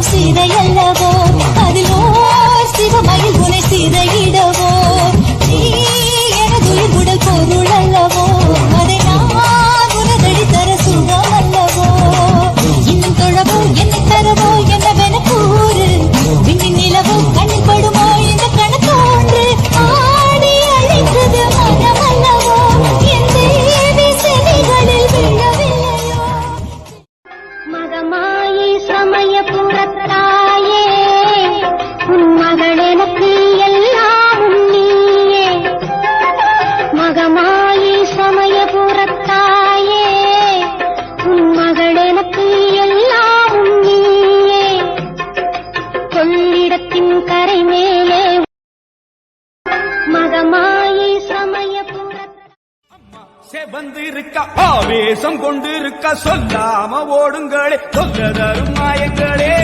மனம் சீதையல்லவோ அதிலோ சிவமயில் உனை சீதையிடவோ நீ எனதுயிர் உடல் பொருள் அல்லவோ அதை நான் உனதடி தர சுகம் அல்லவோ இன்னும் தொழவோ என்னை தரவோ என்னவென கூறு விண்ணின் நிலவோ கண்ணில் படுமோ இந்த கணக்கோன்று ஆடி அழைத்தது மனம் அல்லவோ என் தேவி செவிகளில் விழவில்லையோ மகமாயி சமயபுரத்தாயே உன் மகள் எனக்கு எல்லாம் நீயே மகமாயி சமயபுரத்தாயே உன் மகள் எனக்கு எல்லாம் நீயே கொள்ளிடத்தின் கரை மேலே மகமாயி செவந்து இருக்க ஆவேசம் கொண்டு இருக்க சொல்லாம ஓடுங்களே சொல்ல தரும் மாயங்களே